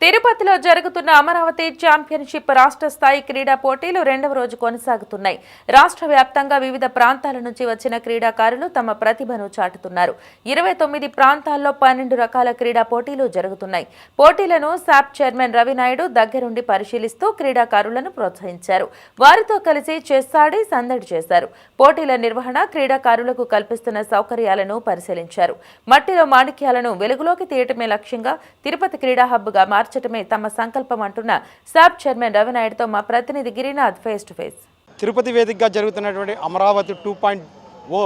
తిరుపతిలో జరుగుతున్న అమరావతి ఛాంపియన్షిప్ రాష్ట్ర స్థాయి క్రీడా పోటీలు రెండవ రోజు కొనసాగుతున్నాయి. రాష్ట్ర వ్యాప్తంగా వివిధ ప్రాంతాల నుంచి వచ్చిన క్రీడాకారులు తమ ప్రతిభను చాటుతున్నారు. 29 ప్రాంతాల్లో 12 రకాల క్రీడా పోటీలు జరుగుతున్నాయి. పోటీలను శాప్ చైర్మన్ రవినాయుడు దగ్గరుండి పరిశీలిస్తూ క్రీడాకారులను ప్రోత్సహించారు. వారితో కలిసి చెస్ ఆడి సందడి చేశారు. పోటీల నిర్వహణ, క్రీడాకారులకు కల్పిస్తున్న సౌకర్యాలను పరిశీలించారు. మట్టిలో మాణిక్యాలను వెలుగులోకి తీయటమే లక్ష్యంగా తిరుపతి క్రీడా హబ్గా మార్చటమే తమ సంకల్పం అంటున్న శాప్ చైర్మన్ రవినాయుడుతో మా ప్రతినిధి Girinath face to face. Tirupati వేదికగా జరుగుతున్నటువంటి అమరావతి 2.0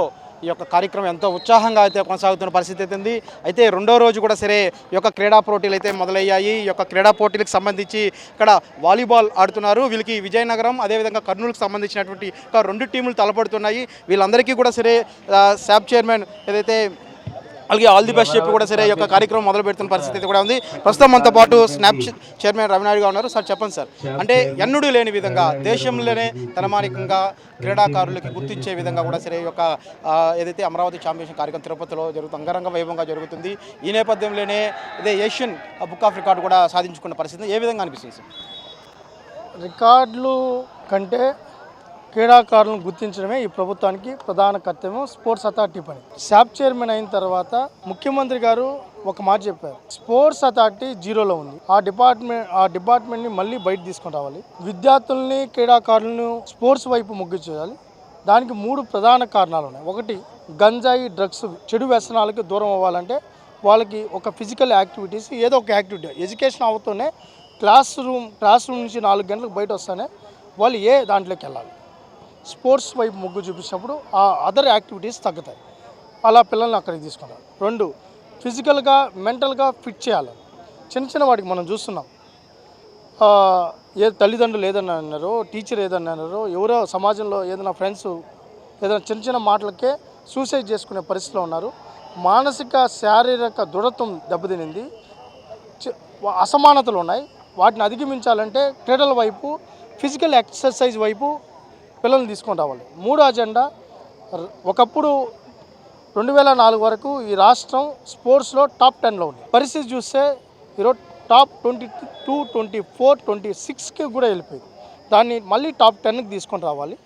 ఈ యొక్క కార్యక్రమం ఎంతో ఉత్సాహంగా అయితే కొనసాగుతున్న పరిస్థితి అయితే అయితే రెండో రోజు కూడా సరే ఈ యొక్క క్రీడా పోటీలు అయితే మొదలయ్యాయి. ఈ యొక్క క్రీడా పోటీలకు సంబంధించి ఇక్కడ వాలీబాల్ ఆడుతున్నారు. వీళ్ళకి విజయనగరం అదేవిధంగా కర్నూలుకు సంబంధించినటువంటి ఒక 2 టీములు తలపడుతున్నాయి. వీళ్ళందరికీ కూడా సరే శాప్ చైర్మన్ ఏదైతే అలాగే ఆల్ ది బెస్ట్ చెప్పి కూడా సరే ఈ యొక్క కార్యక్రమం మొదలు పెడుతున్న పరిస్థితి కూడా ఉంది. ప్రస్తుతం మనతో పాటు స్నాప్ చైర్మన్ రవినాయుడుగా ఉన్నారు. సార్ చెప్పండి సార్, అంటే ఎన్నడూ లేని విధంగా దేశంలోనే తలమానికంగా క్రీడాకారులకి గుర్తించే విధంగా కూడా సరే ఈ యొక్క ఏదైతే అమరావతి ఛాంపియన్షిప్ కార్యక్రమం తిరుపతిలో జరుగుతుంది, అంగరంగ వైభవంగా జరుగుతుంది. ఈ నేపథ్యంలోనే ఇదే ఏషియన్ బుక్ ఆఫ్ రికార్డు కూడా సాధించుకున్న పరిస్థితి ఏ విధంగా అనిపిస్తుంది సార్? రికార్డులు కంటే క్రీడాకారులను గుర్తించడమే ఈ ప్రభుత్వానికి ప్రధాన కర్తవ్యం. స్పోర్ట్స్ అథారిటీ పని. శాప్ చైర్మన్ అయిన తర్వాత ముఖ్యమంత్రి గారు ఒక మాట చెప్పారు, స్పోర్ట్స్ అథారిటీ జీరోలో ఉంది. ఆ డిపార్ట్మెంట్ని మళ్ళీ బయట తీసుకుని రావాలి. విద్యార్థుల్ని, క్రీడాకారులను స్పోర్ట్స్ వైపు మొగ్గు చేయాలి. దానికి 3 ప్రధాన కారణాలు ఉన్నాయి. ఒకటి, గంజాయి, డ్రగ్స్, చెడు వ్యసనాలకు దూరం అవ్వాలంటే వాళ్ళకి ఒక ఫిజికల్ యాక్టివిటీస్, ఏదో ఒక యాక్టివిటీ, ఎడ్యుకేషన్ అవుతూనే క్లాస్ రూమ్ నుంచి 4 గంటలకు బయట వస్తానే వాళ్ళు దాంట్లోకి వెళ్ళాలి. స్పోర్ట్స్ వైపు మొగ్గు చూపించినప్పుడు ఆ అదర్ యాక్టివిటీస్ తగ్గుతాయి. అలా పిల్లల్ని అక్కడికి తీసుకుంటారు. 2, ఫిజికల్గా, మెంటల్గా ఫిట్ చేయాలి. చిన్న వాటికి మనం చూస్తున్నాం, తల్లిదండ్రులు ఏదన్నా అన్నారో, టీచర్ ఏదన్నా అన్నారో, ఎవరో సమాజంలో ఏదైనా ఫ్రెండ్స్ ఏదైనా చిన్న మాటలకే సూసైడ్ చేసుకునే పరిస్థితిలో ఉన్నారు. మానసిక, శారీరక దృఢత్వం దెబ్బతినింది. అసమానతలు ఉన్నాయి. వాటిని అధిగమించాలంటే క్రీడల వైపు, ఫిజికల్ ఎక్సర్సైజ్ వైపు పిల్లల్ని తీసుకొని రావాలి. 3వ అజెండా, ఒకప్పుడు 2004 వరకు ఈ రాష్ట్రం స్పోర్ట్స్లో టాప్ 10లో ఉంది. పరిస్థితి చూస్తే ఈరోజు టాప్ 22, 24, 26కి కూడా వెళ్ళిపోయింది. దాన్ని మళ్ళీ టాప్ 10కి తీసుకొని రావాలి.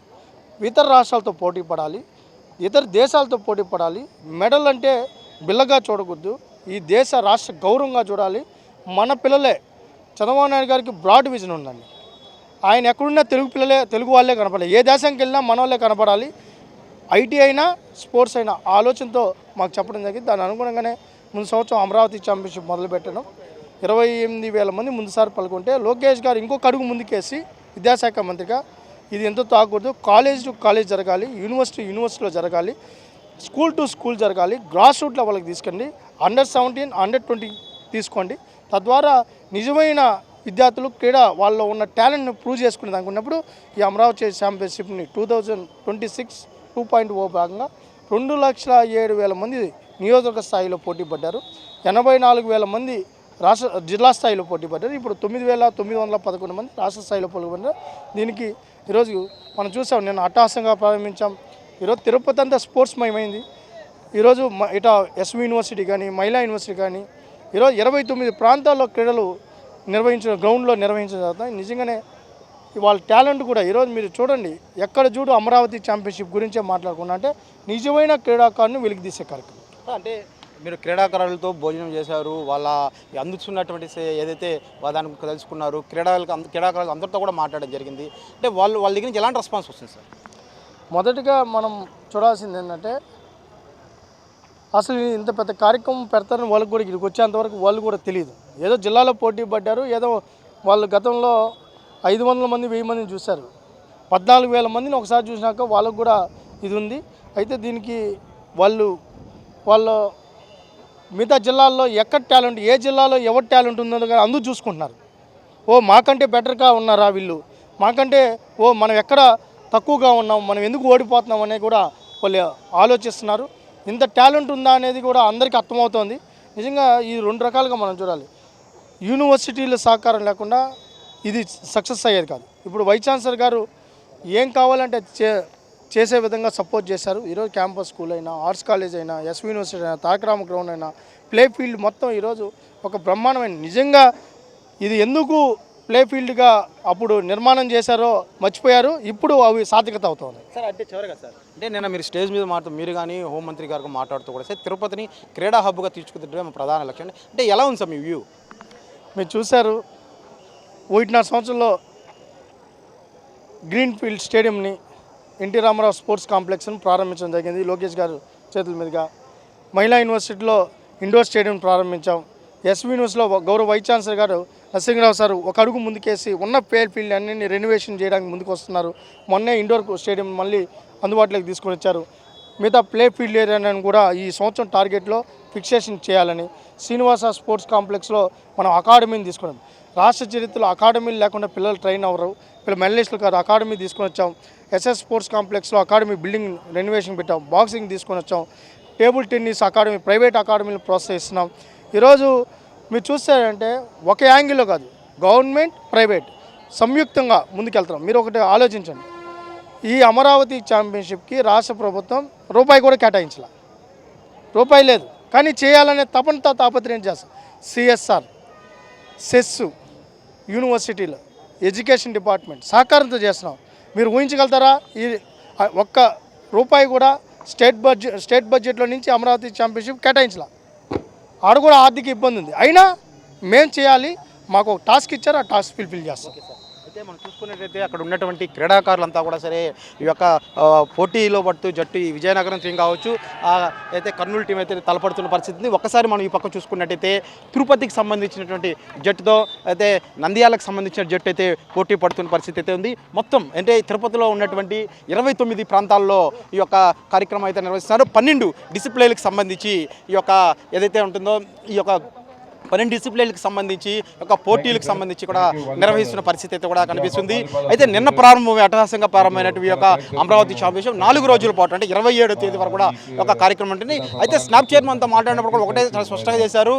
ఇతర రాష్ట్రాలతో పోటీ పడాలి, ఇతర దేశాలతో పోటీ పడాలి. మెడల్ అంటే బిల్లగా చూడకూడదు, ఈ దేశ రాష్ట్ర గౌరవంగా చూడాలి. మన పిల్లలే, చంద్రబాబు నాయుడు గారికి బ్రాడ్ విజన్ ఉందండి. ఆయన ఎక్కడున్నా తెలుగు వాళ్ళే కనపడాలి. ఏ దేశానికి వెళ్ళినా మన వాళ్ళే కనపడాలి. ఐటీ అయినా, స్పోర్ట్స్ అయినా ఆలోచనతో మాకు చెప్పడం జరిగింది. దాని అనుగుణంగానే ముందు సంవత్సరం అమరావతి ఛాంపియన్షిప్ మొదలుపెట్టడం. 28,000 మంది ముందుసారి పాల్గొంటే లోకేష్ గారు ఇంకొక అడుగు ముందుకేసి విద్యాశాఖ మంత్రిగా ఇది ఎంతో తాగకూడదు, కాలేజ్ టు కాలేజ్ జరగాలి, యూనివర్సిటీలో జరగాలి, స్కూల్ టు స్కూల్ జరగాలి, గ్రాస్ రూట్లో వాళ్ళకి తీసుకండి, Under-17, Under-20 తీసుకోండి. తద్వారా నిజమైన విద్యార్థులు వాళ్ళలో ఉన్న టాలెంట్ని ప్రూవ్ చేసుకునే దానికి ఉన్నప్పుడు ఈ అమరావతి ఛాంపియన్షిప్ని 2026 2.0 భాగంగా 2,07,000 మంది నియోజకవర్గ స్థాయిలో పోటీ పడ్డారు. 84,000 మంది జిల్లా స్థాయిలో పోటీ పడ్డారు. ఇప్పుడు 9,911 మంది రాష్ట్ర స్థాయిలో పోటీ. దీనికి ఈరోజు మనం చూసాం, నేను అట్టహాసంగా ప్రారంభించాం. ఈరోజు తిరుపతి అంతా స్పోర్ట్స్ మయమైంది. ఈరోజు ఇటా ఎస్వి యూనివర్సిటీ కానీ, మహిళా యూనివర్సిటీ కానీ, ఈరోజు 29 ప్రాంతాల్లో క్రీడలు గ్రౌండ్లో నిర్వహించడం జరుగుతుంది. నిజంగానే వాళ్ళ టాలెంట్ కూడా ఈరోజు మీరు చూడండి, ఎక్కడ చూడు అమరావతి ఛాంపియన్షిప్ గురించే మాట్లాడుకున్నా అంటే నిజమైన క్రీడాకారుని వెలికి తీసే కార్యక్రమం. అంటే మీరు క్రీడాకారులతో భోజనం చేశారు, వాళ్ళ అందుతున్నటువంటి ఏదైతే దానికి తెలుసుకున్నారు, క్రీడాకారులు అందరితో కూడా మాట్లాడడం జరిగింది. అంటే వాళ్ళ దగ్గర నుంచి ఎలాంటి రెస్పాన్స్ వస్తుంది సార్? మొదటిగా మనం చూడాల్సింది ఏంటంటే, అసలు ఇంత పెద్ద కార్యక్రమం పెడతారని వాళ్ళకి కూడా ఇక్కడికి వచ్చేంతవరకు వాళ్ళు కూడా తెలియదు. ఏదో జిల్లాలో పోటీ పడ్డారు, ఏదో వాళ్ళు గతంలో 500 మంది 1000 మందిని చూశారు. 14,000 మందిని ఒకసారి చూసినాక వాళ్ళకు కూడా ఇది ఉంది. అయితే దీనికి వాళ్ళ మిగతా జిల్లాల్లో ఎక్కడ టాలెంట్, ఏ జిల్లాలో ఎవరి టాలెంట్ ఉందో కానీ అందరూ చూసుకుంటున్నారు. మాకంటే బెటర్గా ఉన్నారా వీళ్ళు, మాకంటే మనం ఎక్కడ తక్కువగా ఉన్నాం, మనం ఎందుకు ఓడిపోతున్నాం అనేది కూడా వాళ్ళు ఆలోచిస్తున్నారు. ఇంత టాలెంట్ ఉందా అనేది కూడా అందరికీ అర్థమవుతోంది. నిజంగా ఈ 2 రకాలుగా మనం చూడాలి. యూనివర్సిటీల సహకారం లేకుండా ఇది సక్సెస్ అయ్యేది కాదు. ఇప్పుడు వైస్ ఛాన్సలర్ గారు ఏం కావాలంటే చేసే విధంగా సపోర్ట్ చేశారు. ఈరోజు క్యాంపస్ స్కూల్ అయినా, ఆర్ట్స్ కాలేజ్ అయినా, ఎస్వి యూనివర్సిటీ అయినా, తారకరామ గ్రౌండ్ అయినా, ప్లే ఫీల్డ్ మొత్తం ఈరోజు ఒక బ్రహ్మాండమైన, నిజంగా ఇది ఎందుకు ప్లే ఫీల్డ్గా అప్పుడు నిర్మాణం చేశారో మర్చిపోయారు. ఇప్పుడు అవి సార్థకత అవుతుంది. సార్ అంటే చివరిగా సార్ అంటే నిన్న మీరు స్టేజ్ మీద మీరు కానీ హోంమంత్రి గారు మాట్లాడుతూ కూడా సార్ తిరుపతిని క్రీడా హబ్గా తీర్చుకుంటే మా ప్రధాన లక్ష్యం అంటే ఎలా ఉంది సార్ మీ వ్యూ? మీరు చూశారు 1.5 సంవత్సరంలో గ్రీన్ ఫీల్డ్ స్టేడియంని ఎన్టీ రామారావు స్పోర్ట్స్ కాంప్లెక్స్ను ప్రారంభించడం జరిగింది లోకేష్ గారు చేతుల మీదుగా. మహిళా యూనివర్సిటీలో ఇండోర్ స్టేడియం ప్రారంభించాం. ఎస్వి యూనివర్సిటీలో గౌరవ వైస్ ఛాన్సలర్ గారు నరసింహరావు సార్ ఒక అడుగు ముందుకేసి ఉన్న ప్లే ఫీల్డ్ అన్ని రెనోవేషన్ చేయడానికి ముందుకు వస్తున్నారు. మొన్నే ఇండోర్ స్టేడియం మళ్ళీ అందుబాటులోకి తీసుకొని వచ్చారు. మిగతా ప్లే ఫీల్డ్ ఏరియాను కూడా ఈ సంవత్సరం టార్గెట్లో ఫిక్సేషన్ చేయాలని శ్రీనివాస స్పోర్ట్స్ కాంప్లెక్స్లో మనం అకాడమీని తీసుకున్నాం. రాష్ట్ర చరిత్రలో అకాడమీలు లేకుండా పిల్లలు ట్రైన్ అవ్వరు. మెడలిస్టులు గారు అకాడమీ తీసుకొని వచ్చాం. ఎస్ఎస్ స్పోర్ట్స్ కాంప్లెక్స్లో అకాడమీ బిల్డింగ్ రెనోవేషన్ పెట్టాం. బాక్సింగ్ తీసుకొని వచ్చాం. టేబుల్ టెన్నిస్ అకాడమీ ప్రైవేట్ అకాడమీలు ప్రోత్సహిస్తున్నాం. ఈరోజు మీరు చూస్తారంటే ఒక యాంగిల్లో కాదు, గవర్నమెంట్ ప్రైవేట్ సంయుక్తంగా ముందుకెళ్తున్నాం. మీరు ఒకటి ఆలోచించండి, ఈ అమరావతి ఛాంపియన్షిప్కి రాష్ట్ర ప్రభుత్వం రూపాయి కూడా కేటాయించాల, రూపాయి లేదు, కానీ చేయాలనే తపనతో తాపత్రయం చేస్తాం. సిఎస్ఆర్, సెస్, యూనివర్సిటీలు, ఎడ్యుకేషన్ డిపార్ట్మెంట్ సహకారంతో చేస్తున్నాం. మీరు ఊహించగలుగుతారా? ఈ ఒక్క రూపాయి కూడా స్టేట్ బడ్జెట్లో నుంచి అమరావతి ఛాంపియన్షిప్ కేటాయించాల. ఆడ కూడా ఆర్థిక ఇబ్బంది ఉంది, అయినా మేము చేయాలి, మాకు ఒక టాస్క్ ఇచ్చారు, ఆ టాస్క్ ఫుల్ఫిల్ చేస్తాం. అయితే మనం చూసుకున్నట్లయితే అక్కడ ఉన్నటువంటి క్రీడాకారులంతా కూడా సరే ఈ యొక్క పోటీలో పడుతూ జట్టు ఈ విజయనగరం టీం కావచ్చు అయితే కర్నూలు టీం అయితే తలపడుతున్న పరిస్థితి ఉంది. ఒక్కసారి మనం ఈ పక్క చూసుకున్నట్టయితే తిరుపతికి సంబంధించినటువంటి జట్టుతో అయితే నంద్యాలకు సంబంధించిన జట్టు అయితే పోటీ పడుతున్న పరిస్థితి అయితే ఉంది. మొత్తం అంటే తిరుపతిలో ఉన్నటువంటి 29 ప్రాంతాల్లో ఈ యొక్క కార్యక్రమం అయితే నిర్వహిస్తున్నారు. 12 డిసిప్లిన్లకు సంబంధించి ఈ యొక్క ఏదైతే ఉంటుందో ఈ యొక్క 12 డిసిప్లిన్లకు సంబంధించి ఒక పోటీలకు సంబంధించి కూడా నిర్వహిస్తున్న పరిస్థితి అయితే కూడా కనిపిస్తుంది. అయితే నిన్న అట్టహాసంగా ప్రారంభమైనటువంటి యొక్క అమరావతి ఛాంపియన్షిప్ 4 రోజుల పాటు అంటే 27వ తేదీ వరకు కూడా ఒక కార్యక్రమం ఉంటుంది. అయితే స్నాప్ చైర్మన్ అంతా మాట్లాడినప్పుడు కూడా ఒకటే చాలా స్పష్టంగా చేశారు,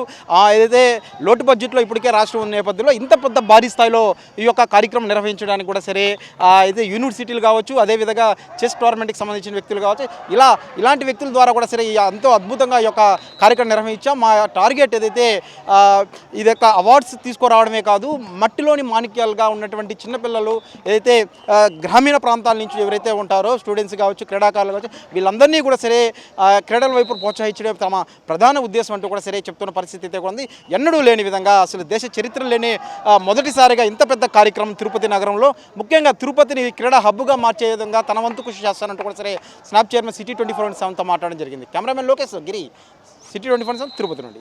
ఏదైతే లోటు బడ్జెట్లో ఇప్పటికే రాష్ట్రం ఉన్న నేపథ్యంలో ఇంత పెద్ద భారీ స్థాయిలో ఈ యొక్క కార్యక్రమం నిర్వహించడానికి కూడా సరే అయితే యూనివర్సిటీలు కావచ్చు, అదేవిధంగా చెస్ టోర్నమెంట్కి సంబంధించిన వ్యక్తులు కావచ్చు, ఇలాంటి వ్యక్తుల ద్వారా కూడా సరే ఎంతో అద్భుతంగా ఈ యొక్క కార్యక్రమం నిర్వహించాం. మా టార్గెట్ ఏదైతే ఇది యొక్క అవార్డ్స్ తీసుకురావడమే కాదు, మట్టిలోని మాణిక్యాలుగా ఉన్నటువంటి చిన్నపిల్లలు ఏదైతే గ్రామీణ ప్రాంతాల నుంచి ఎవరైతే ఉంటారో స్టూడెంట్స్ కావచ్చు, క్రీడాకారులు కావచ్చు, వీళ్ళందరినీ కూడా సరే క్రీడల వైపు ప్రోత్సహించడం తమ ప్రధాన ఉద్దేశం అంటూ కూడా సరే చెప్తున్న పరిస్థితి అయితే కూడా ఉంది. ఎన్నడూ లేని విధంగా అసలు దేశ చరిత్రలోనే మొదటిసారిగా ఇంత పెద్ద కార్యక్రమం తిరుపతి నగరంలో, ముఖ్యంగా తిరుపతిని క్రీడా హబ్గా మార్చే విధంగా తన వంతు కృషి చేస్తానంటూ కూడా సరే స్నాప్ చైర్మన్ సిటీ 24/7తో మాట్లాడడం జరిగింది. కెమెరామెన్ లోకేష్ గిరి, సిటీ 24/7 తిరుపతి నుండి.